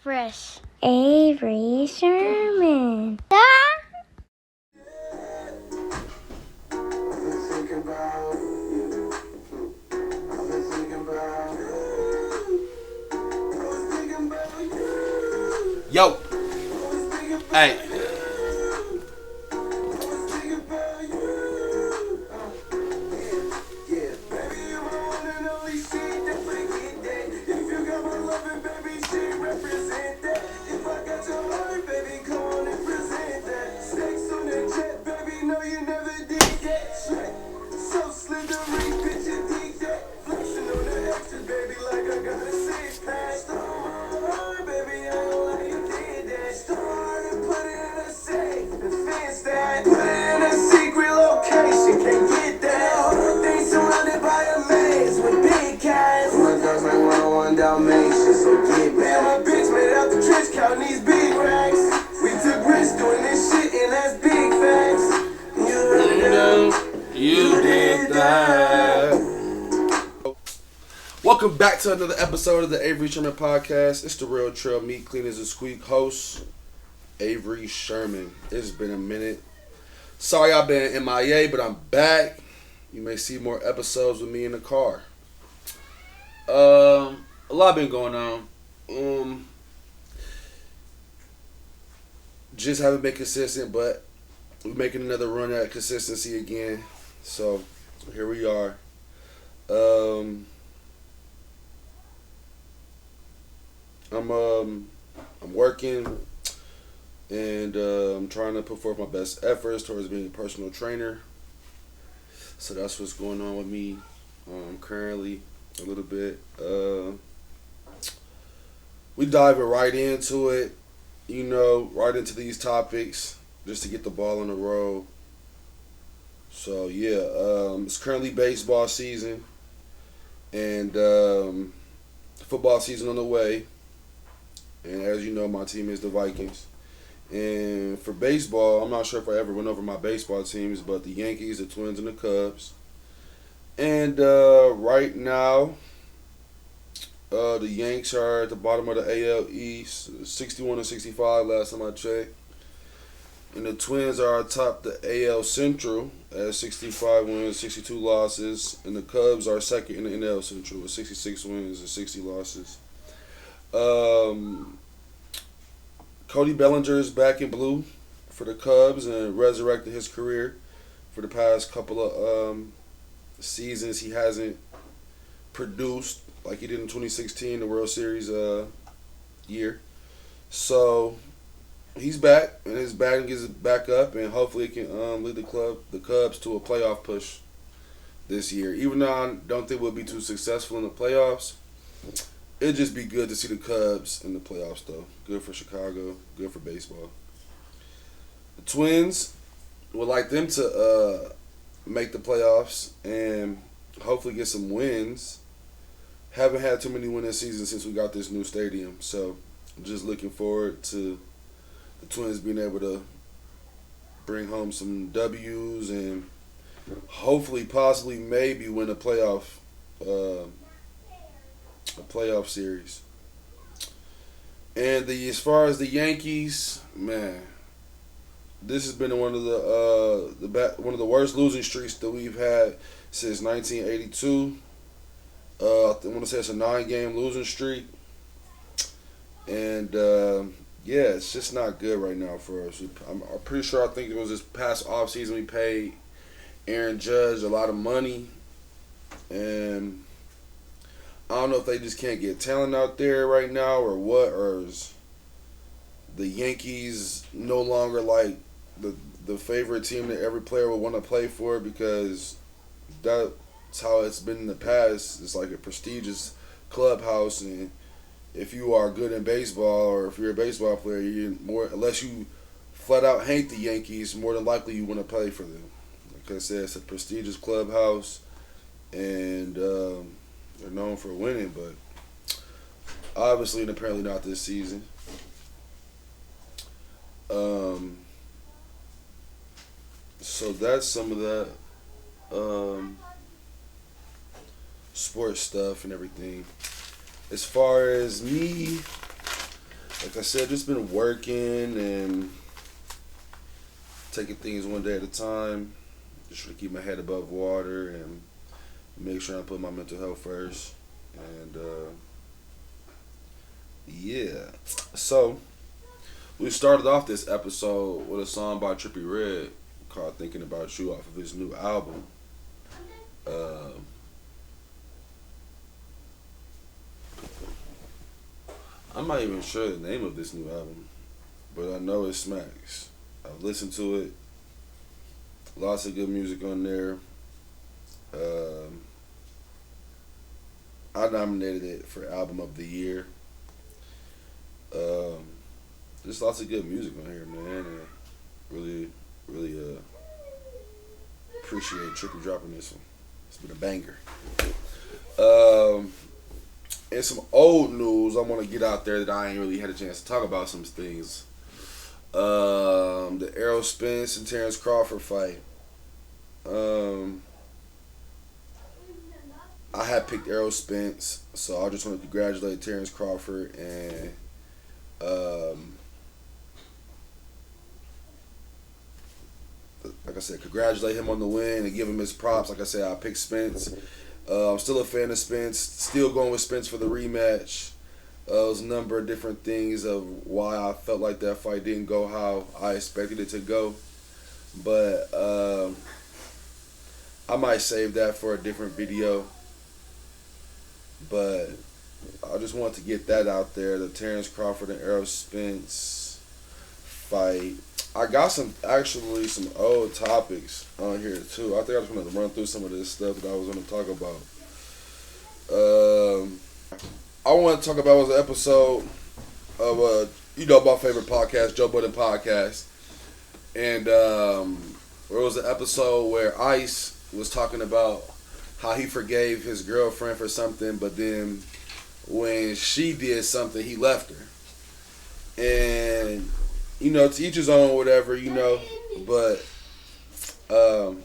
Fresh. Avery Sherman. Ah! Yo, hey, you did that. Welcome back to another episode of the Avery Sherman podcast. It's the Real Trail Meat Cleaners and Squeak host, Avery Sherman. It's been a minute. Sorry I've been MIA, but I'm back. You may see more episodes with me in the car. A lot been going on. Just haven't been consistent, but we're making another run at consistency again. So here we are. I'm working and I'm trying to put forth my best efforts towards being a personal trainer. So that's what's going on with me currently a little bit. We diving right into it, right into these topics just to get the ball on the road. So yeah, it's currently baseball season and football season on the way. And as you know, my team is the Vikings. And for baseball, I'm not sure if I ever went over my baseball teams, but the Yankees, the Twins, and the Cubs. And right now, the Yanks are at the bottom of the AL East, 61-65 last time I checked. And the Twins are atop the AL Central at 65 wins, 62 losses. And the Cubs are second in the NL Central with 66 wins and 60 losses. Cody Bellinger is back in blue for the Cubs and resurrected his career. For the past couple of seasons, he hasn't produced like he did in 2016, the World Series year. So he's back, and his batting gets back up, and hopefully he can lead the Cubs to a playoff push this year. Even though I don't think we'll be too successful in the playoffs, it'd just be good to see the Cubs in the playoffs, though. Good for Chicago, good for baseball. The Twins would like them to make the playoffs and hopefully get some wins. Haven't had too many wins this season since we got this new stadium, so I'm just looking forward to the Twins being able to bring home some W's and hopefully, possibly, maybe win a playoff series. And as far as the Yankees, man, this has been one of the worst losing streaks that we've had since 1982. I want to say it's a 9-game losing streak, and yeah, it's just not good right now for us. I'm pretty sure, I think it was this past offseason we paid Aaron Judge a lot of money, and I don't know if they just can't get talent out there right now or what, or is the Yankees no longer like the favorite team that every player would want to play for, because that's how it's been in the past. It's like a prestigious clubhouse, and if you are good in baseball or if you're a baseball player, unless you flat out hate the Yankees, more than likely you want to play for them. Like I said, it's a prestigious clubhouse, and they're known for winning, but obviously and apparently not this season. So that's some of that sports stuff and everything. As far as me, like I said, just been working and taking things one day at a time. Just trying to keep my head above water and make sure I put my mental health first. And yeah, so we started off this episode with a song by Trippie Redd called "Thinking About You" off of his new album. I'm not even sure the name of this new album, but I know it smacks. I've listened to it. Lots of good music on there. Um, I nominated it for Album of the Year. Um, just lots of good music on here, man. And really, really appreciate Trippie dropping this one. It's been a banger. And some old news I want to get out there that I ain't really had a chance to talk about some things. The Errol Spence and Terrence Crawford fight. I had picked Errol Spence, so I just want to congratulate Terrence Crawford and like I said, congratulate him on the win and give him his props. Like I said, I picked Spence. I'm still a fan of Spence. Still going with Spence for the rematch. There's a number of different things of why I felt like that fight didn't go how I expected it to go. But I might save that for a different video. But I just wanted to get that out there. The Terrence Crawford and Errol Spence fight. I got some old topics on here too. I think I just wanted to run through some of this stuff that I was going to talk about. I want to talk about was an episode of my favorite podcast, Joe Budden podcast, and there was an episode where Ice was talking about how he forgave his girlfriend for something, but then when she did something, he left her. And to each his own, whatever, but I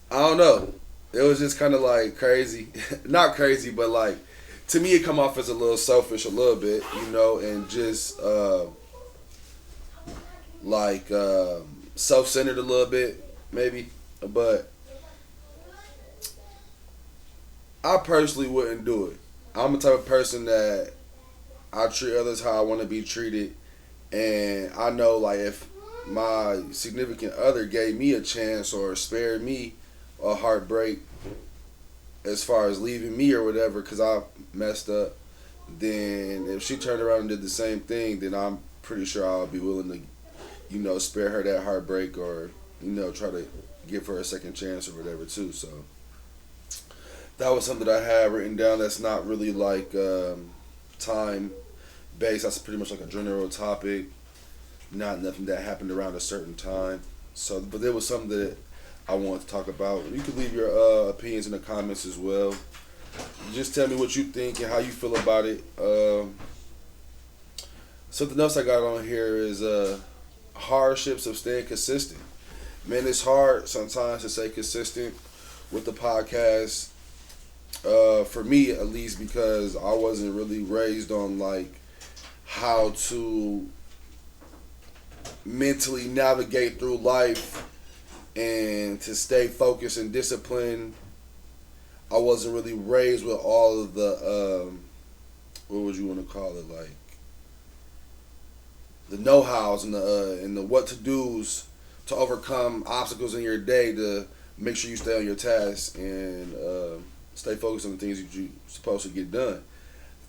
don't know. It was just kind of like crazy. Not crazy, but like, to me it come off as a little selfish a little bit, and just self-centered a little bit, maybe. But I personally wouldn't do it. I'm the type of person that I treat others how I want to be treated, and I know like if my significant other gave me a chance or spared me a heartbreak as far as leaving me or whatever because I messed up, then if she turned around and did the same thing, then I'm pretty sure I'll be willing to spare her that heartbreak or try to give her a second chance or whatever too. So that was something that I had written down that's not really like time based. That's pretty much like a general topic, not nothing that happened around a certain time. So, but there was something that I wanted to talk about. You can leave your opinions in the comments as well. Just tell me what you think and how you feel about it. Something else I got on here is hardships of staying consistent. Man, it's hard sometimes to stay consistent with the podcast. For me, at least, because I wasn't really raised on like how to mentally navigate through life and to stay focused and disciplined. I wasn't really raised with all of the what would you want to call it, like the know-hows and the what to do's to overcome obstacles in your day to make sure you stay on your tasks and stay focused on the things that you're supposed to get done.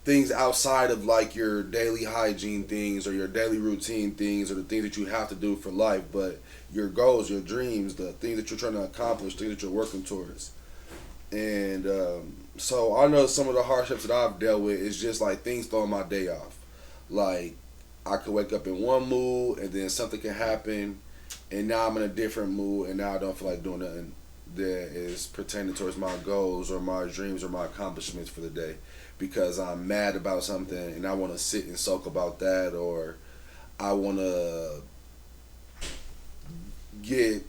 Things outside of like your daily hygiene things or your daily routine things or the things that you have to do for life, but your goals, your dreams, the things that you're trying to accomplish, things that you're working towards. And so I know some of the hardships that I've dealt with is just like things throwing my day off. Like I could wake up in one mood and then something can happen and now I'm in a different mood and now I don't feel like doing nothing that is pertaining towards my goals or my dreams or my accomplishments for the day because I'm mad about something and I want to sit and soak about that, or I want to get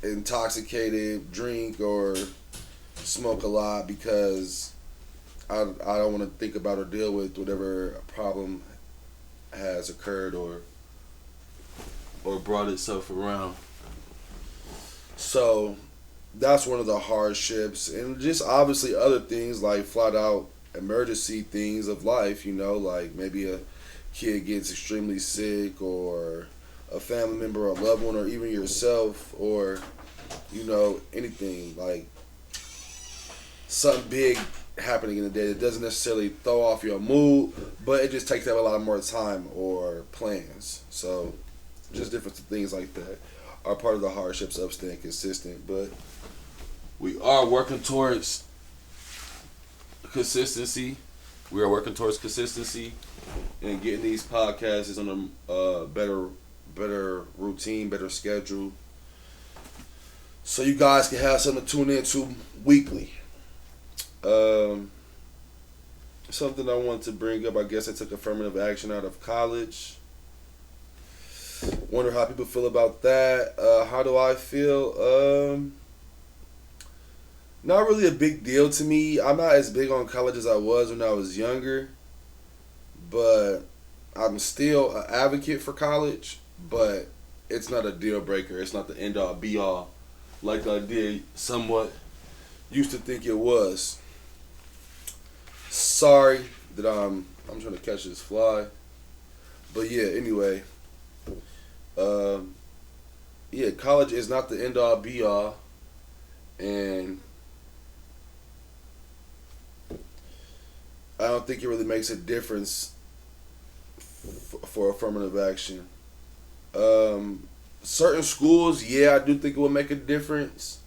intoxicated, drink, or smoke a lot because I don't want to think about or deal with whatever problem has occurred or brought itself around. So that's one of the hardships, and just obviously other things like flat out emergency things of life. Like maybe a kid gets extremely sick, or a family member or a loved one, or even yourself, or anything like something big happening in the day that doesn't necessarily throw off your mood, but it just takes up a lot more time or plans. So just different things like that are part of the hardships of staying consistent. But we are working towards consistency. We are working towards consistency and getting these podcasts on a better routine, better schedule, so you guys can have something to tune into weekly. Something I want to bring up, I guess I took affirmative action out of college. Wonder how people feel about that. How do I feel? Not really a big deal to me. I'm not as big on college as I was when I was younger, but I'm still an advocate for college, but it's not a deal breaker. It's not the end all be all like I did somewhat used to think it was. Sorry that I'm trying to catch this fly. But yeah, anyway. Yeah, college is not the end all be all. And I don't think it really makes a difference for affirmative action. Certain schools, yeah, I do think it will make a difference.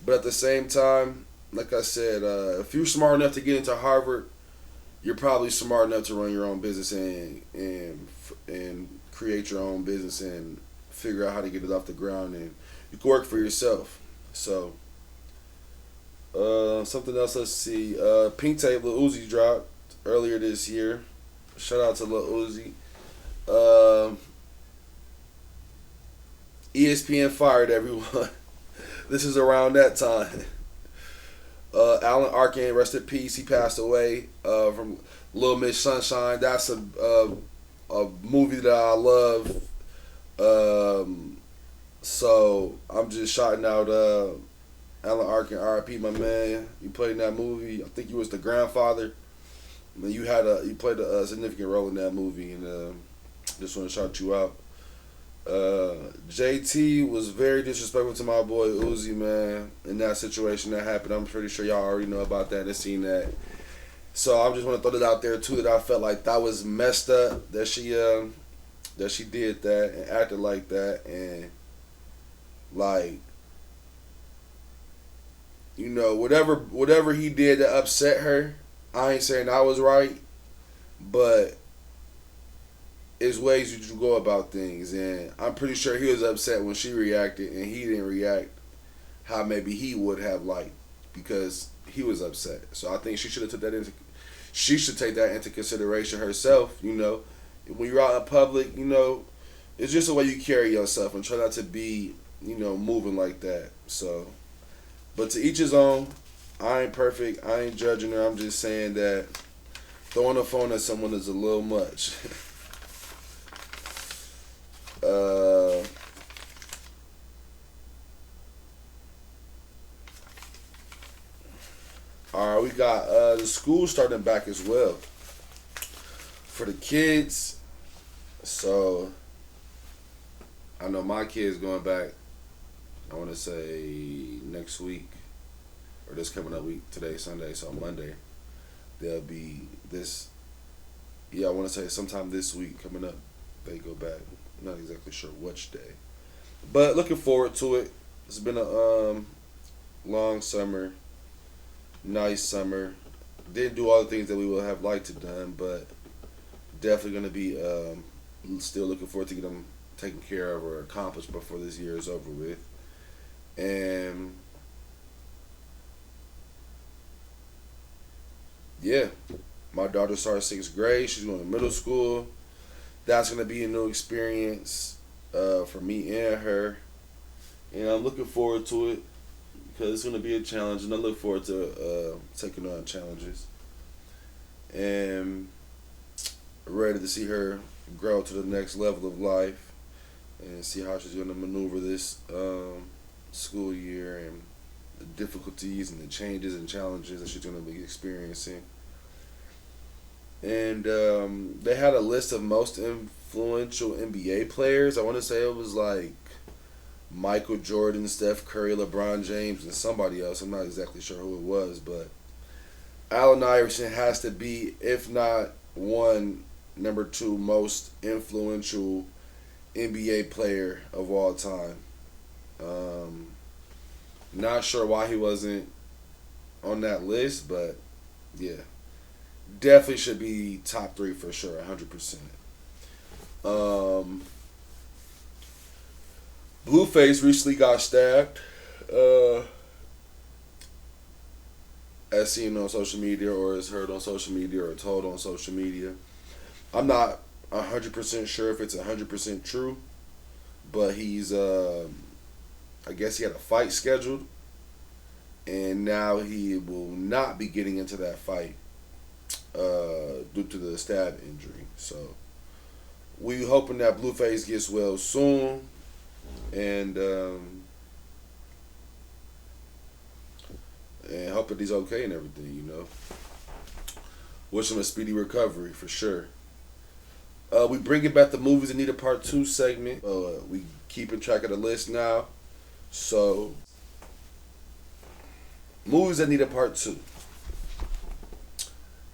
But at the same time, like I said, if you're smart enough to get into Harvard, you're probably smart enough to run your own business and create your own business and figure out how to get it off the ground, and you can work for yourself. So, something else. Let's see. Pink Tape Lil Uzi dropped earlier this year. Shout out to Lil Uzi. ESPN fired everyone. This is around that time. Alan Arkin, rest in peace. He passed away from Little Miss Sunshine. That's a movie that I love. So I'm just shouting out Alan Arkin, R.I.P. my man. You played in that movie. I think you was the grandfather. You played a significant role in that movie, and just want to shout you out. JT was very disrespectful to my boy Uzi, man, in that situation that happened. I'm pretty sure y'all already know about that and seen that. So I just want to throw that out there too, that I felt like that was messed up that she did that and acted like that, and like, whatever he did that upset her. I ain't saying I was right, but is ways you go about things, and I'm pretty sure he was upset when she reacted, and he didn't react how maybe he would have liked, because he was upset. So I think she should take that into consideration herself. When you're out in public, it's just the way you carry yourself, and try not to be moving like that. So, but to each his own. I ain't perfect. I ain't judging her. I'm just saying that throwing a phone at someone is a little much. Alright, we got the school starting back as well for the kids. So I know my kids going back, I want to say next week, or this coming up week. Today Sunday, so Monday they'll be this. Yeah, I want to say sometime this week coming up they go back. Not exactly sure which day, but looking forward to it. It's been a long summer, nice summer. Didn't do all the things that we would have liked to done, but definitely gonna be still looking forward to get them taken care of or accomplished before this year is over with. And yeah, my daughter started 6th grade. She's going to middle school. That's going to be a new experience for me and her. And I'm looking forward to it because it's going to be a challenge. And I look forward to taking on challenges. and ready to see her grow to the next level of life and see how she's going to maneuver this school year and the difficulties and the changes and challenges that she's going to be experiencing. And they had a list of most influential NBA players. I want to say it was like Michael Jordan, Steph Curry, LeBron James, and somebody else. I'm not exactly sure who it was, but Allen Iverson has to be, if not number two most influential NBA player of all time. Not sure why he wasn't on that list, but yeah. Definitely should be top 3 for sure, 100%. Blueface recently got stabbed. As seen on social media, or as heard on social media, or told on social media. I'm not 100% sure if it's 100% true, but he's, I guess he had a fight scheduled, and now he will not be getting into that fight due to the stab injury. So we hoping that Blueface gets well soon, and hope that he's okay and everything, you know. Wish him a speedy recovery for sure. We bringing back the movies that need a part 2 segment. We keeping track of the list now. So, movies that need a part 2.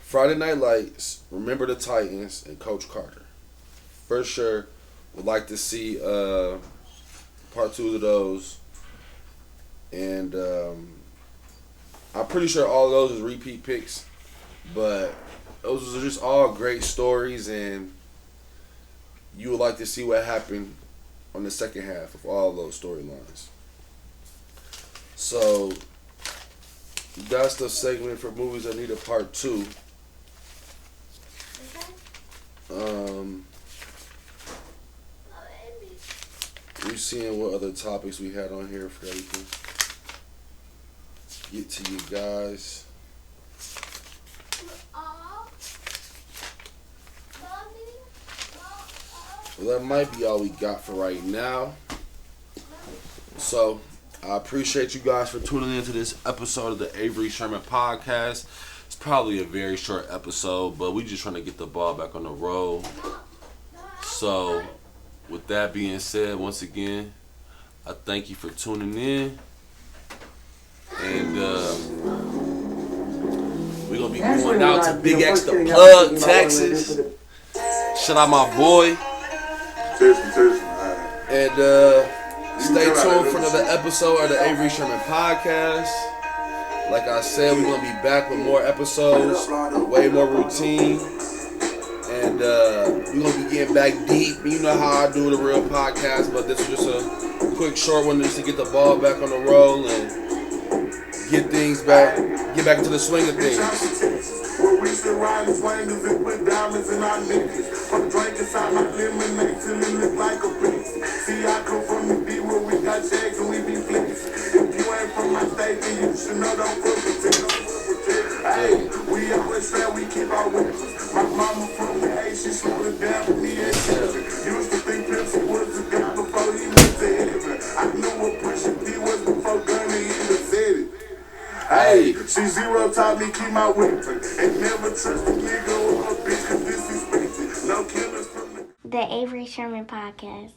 Friday Night Lights, Remember the Titans, and Coach Carter. For sure, would like to see part 2 of those. And I'm pretty sure all of those is repeat picks. But those are just all great stories, and you would like to see what happened on the second half of all of those storylines. So that's the segment for movies that need a part 2. We're seeing what other topics we had on here for that we can get to you guys. Well, that might be all we got for right now. So, I appreciate you guys for tuning in to this episode of the Avery Sherman podcast. It's probably a very short episode, but we just trying to get the ball back on the road. So, with that being said, once again, I thank you for tuning in. And we're going to be going out to Big X the Plug, Texas. Shout out my boy. And stay tuned for another episode of the Avery Sherman podcast. Like I said, we're going to be back with more episodes, way more routine. And we're going to be getting back deep. You know how I do the real podcast, but this is just a quick short one just to get the ball back on the roll and get back into the swing of things. Where we still riding swingers and put diamonds in our necklace. From drinking inside my lemonade till it look like a beast. See, I come from the beat where we got checks and we be flicks. If you ain't from my state, then you should know don't fuck with it. Hey, we always fair, we keep our whippers. My mama from the A, she slowed it down for me and children. Used to think Pepsi was a god before he went to heaven. I knew what Pusha T was before Gunna even said it. Hey, she zero taught me keep my weapon and never trust a nigga or a bitch cause disrespected. No killers from The Avery Sherman podcast.